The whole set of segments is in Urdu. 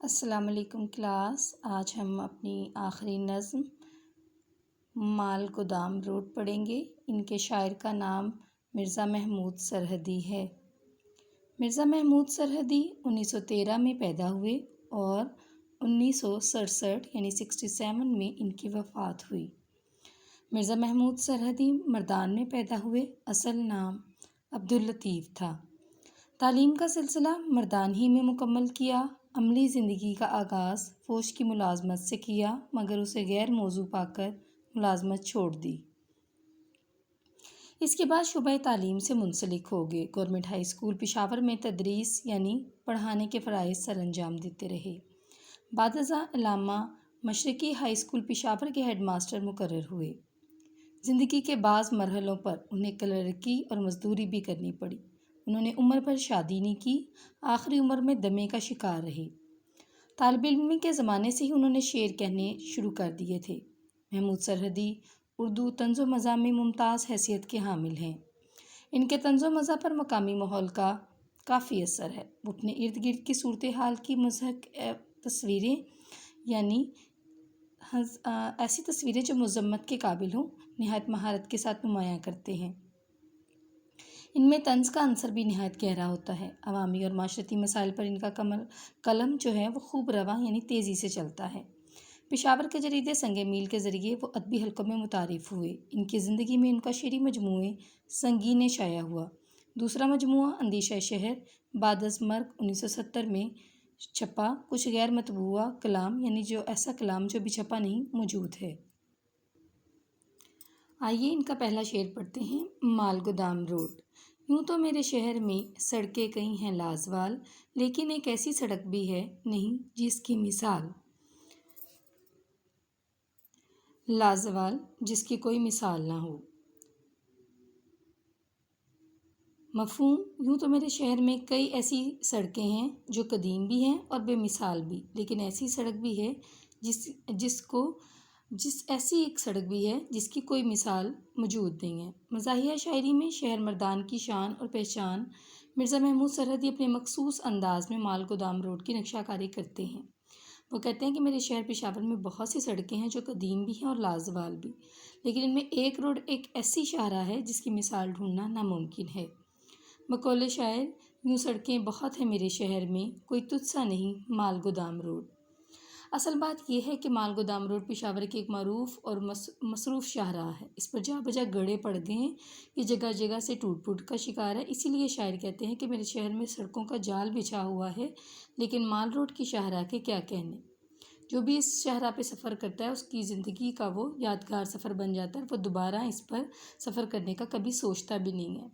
السلام علیکم کلاس، آج ہم اپنی آخری نظم مال گودام روڈ پڑھیں گے۔ ان کے شاعر کا نام مرزا محمود سرحدی ہے۔ مرزا محمود سرحدی 1913 میں پیدا ہوئے اور 1967 یعنی 67 میں ان کی وفات ہوئی۔ مرزا محمود سرحدی مردان میں پیدا ہوئے، اصل نام عبداللطیف تھا۔ تعلیم کا سلسلہ مردان ہی میں مکمل کیا۔ عملی زندگی کا آغاز فوج کی ملازمت سے کیا، مگر اسے غیر موزوں پا کر ملازمت چھوڑ دی۔ اس کے بعد شعبہ تعلیم سے منسلک ہو گئے۔ گورنمنٹ ہائی اسکول پشاور میں تدریس یعنی پڑھانے کے فرائض سر انجام دیتے رہے۔ بعد ازاں علامہ مشرقی ہائی اسکول پشاور کے ہیڈ ماسٹر مقرر ہوئے۔ زندگی کے بعض مرحلوں پر انہیں کلرکی اور مزدوری بھی کرنی پڑی۔ انہوں نے عمر بھر شادی نہیں کی، آخری عمر میں دمے کا شکار رہے۔ طالب علمی کے زمانے سے ہی انہوں نے شعر کہنے شروع کر دیے تھے۔ محمود سرحدی اردو طنز و مزاح میں ممتاز حیثیت کے حامل ہیں۔ ان کے طنز و مزاح پر مقامی ماحول کا کافی اثر ہے۔ وہ اپنے ارد گرد کی صورتحال کی مضحک تصویریں یعنی ایسی تصویریں جو مذمت کے قابل ہوں، نہایت مہارت کے ساتھ نمایاں کرتے ہیں۔ ان میں طنز کا عنصر بھی نہایت گہرا ہوتا ہے۔ عوامی اور معاشرتی مسائل پر ان کا قلم جو ہے وہ خوب رواں یعنی تیزی سے چلتا ہے۔ پشاور کے جریدے سنگ میل کے ذریعے وہ ادبی حلقوں میں متعارف ہوئے۔ ان کی زندگی میں ان کا شعری مجموعے سنگین شائع ہوا۔ دوسرا مجموعہ اندیشہ شہر بعد از مرگ 1970 میں چھپا۔ کچھ غیر مطبوعہ کلام یعنی جو ایسا کلام جو بھی چھپا نہیں موجود ہے۔ آئیے ان کا پہلا شعر پڑھتے ہیں۔ مال گودام روڈ۔ یوں تو میرے شہر میں سڑکیں کئی ہیں لازوال، لیکن ایک ایسی سڑک بھی ہے نہیں جس کی مثال۔ لازوال جس کی کوئی مثال نہ ہو۔ مفہوم: یوں تو میرے شہر میں کئی ایسی سڑکیں ہیں جو قدیم بھی ہیں اور بے مثال بھی، لیکن ایسی سڑک بھی ہے ایسی ایک سڑک بھی ہے جس کی کوئی مثال موجود نہیں ہے۔ مزاحیہ شاعری میں شہر مردان کی شان اور پہچان مرزا محمود سرحدی اپنے مخصوص انداز میں مال گودام روڈ کی نقشہ کاری کرتے ہیں۔ وہ کہتے ہیں کہ میرے شہر پشاور میں بہت سی سڑکیں ہیں جو قدیم بھی ہیں اور لازوال بھی، لیکن ان میں ایک روڈ ایک ایسی شاہراہ ہے جس کی مثال ڈھونڈنا ناممکن ہے۔ بقول شاعر: یوں سڑکیں بہت ہیں میرے شہر میں، کوئی تجھ سا نہیں مال گودام روڈ۔ اصل بات یہ ہے کہ مال گودام روڈ پشاور کی ایک معروف اور مصروف شاہراہ ہے۔ اس پر جا بجا گڑھے پڑ گئے ہیں، یہ جگہ جگہ سے ٹوٹ پھوٹ کا شکار ہے۔ اسی لیے شاعر کہتے ہیں کہ میرے شہر میں سڑکوں کا جال بچھا ہوا ہے، لیکن مال روڈ کی شاہراہ کے کیا کہنے۔ جو بھی اس شاہراہ پہ سفر کرتا ہے اس کی زندگی کا وہ یادگار سفر بن جاتا ہے، وہ دوبارہ اس پر سفر کرنے کا کبھی سوچتا بھی نہیں ہے۔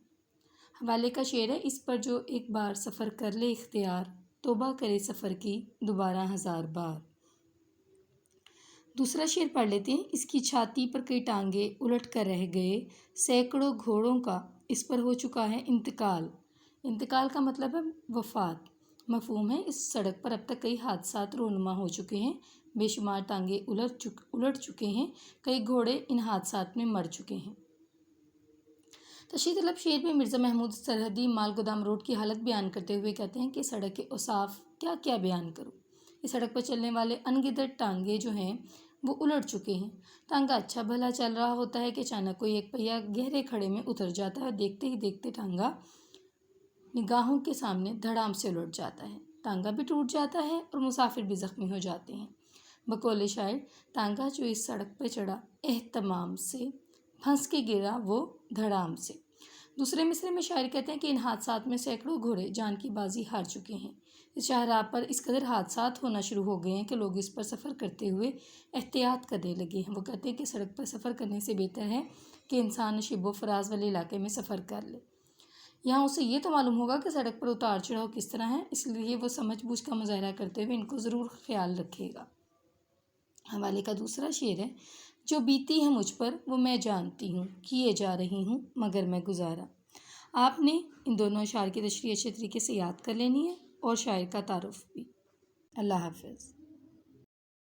حوالے کا شعر ہے: اس پر جو ایک بار سفر کر لے اختیار، توبہ کرے سفر کی دوبارہ ہزار بار۔ دوسرا شعر پڑھ لیتے ہیں۔ اس کی چھاتی پر کئی ٹانگے الٹ کر رہ گئے، سینکڑوں گھوڑوں کا اس پر ہو چکا ہے انتقال۔ انتقال کا مطلب ہے وفات۔ مفہوم ہے: اس سڑک پر اب تک کئی حادثات رونما ہو چکے ہیں، بے شمار ٹانگے الٹ چکے ہیں، کئی گھوڑے ان حادثات میں مر چکے ہیں۔ تشریح طلب شعر میں مرزا محمود سرحدی مال گودام روڈ کی حالت بیان کرتے ہوئے کہتے ہیں کہ سڑک کے اوصاف کیا کیا بیان کروں۔ اس سڑک پر چلنے والے ان گنت ٹانگے جو ہیں وہ الٹ چکے ہیں۔ ٹانگا اچھا بھلا چل رہا ہوتا ہے کہ اچانک کوئی ایک پہیہ گہرے کھڈے میں اتر جاتا ہے اور دیکھتے ہی دیکھتے ٹانگا نگاہوں کے سامنے دھڑام سے الٹ جاتا ہے۔ ٹانگا بھی ٹوٹ جاتا ہے اور مسافر بھی زخمی ہو جاتے ہیں۔ بقول شاعر: ٹانگا جو اس سڑک پہ چڑھا اہتمام سے، پھنس کے گرا وہ دھڑام سے۔ دوسرے مصرعے میں شاعر کہتے ہیں کہ ان حادثات میں سینکڑوں گھوڑے جان کی بازی ہار چکے ہیں۔ اس شاہراہ پر اس قدر حادثات ہونا شروع ہو گئے ہیں کہ لوگ اس پر سفر کرتے ہوئے احتیاط کرنے لگے ہیں۔ وہ کہتے ہیں کہ سڑک پر سفر کرنے سے بہتر ہے کہ انسان نشیب و فراز والے علاقے میں سفر کر لے۔ یہاں اسے یہ تو معلوم ہوگا کہ سڑک پر اتار چڑھاؤ کس طرح ہے، اس لیے وہ سمجھ بوجھ کا مظاہرہ کرتے ہوئے ان کو ضرور خیال رکھے گا۔ حوالے کا دوسرا شعر ہے: جو بیتی ہے مجھ پر وہ میں جانتی ہوں، کیے جا رہی ہوں مگر میں گزارا۔ آپ نے ان دونوں اشعار کی تشریح اچھے طریقے سے یاد کر لینی ہے اور شاعر کا تعارف بھی۔ اللہ حافظ۔